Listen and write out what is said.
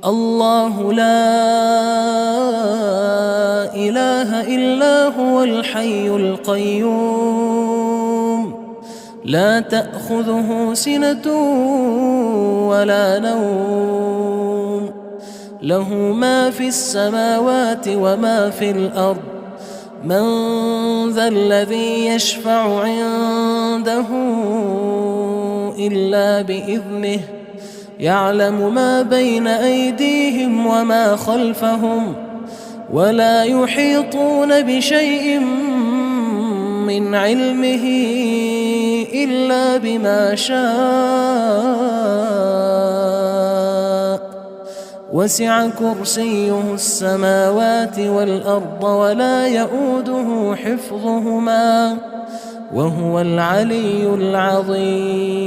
الله لا إله إلا هو الحي القيوم لا تأخذه سنة ولا نوم له ما في السماوات وما في الأرض من ذا الذي يشفع عنده إلا بإذنه يعلم ما بين أيديهم وما خلفهم ولا يحيطون بشيء من علمه إلا بما شاء وسع كرسيه السماوات والأرض ولا يؤوده حفظهما وهو العلي العظيم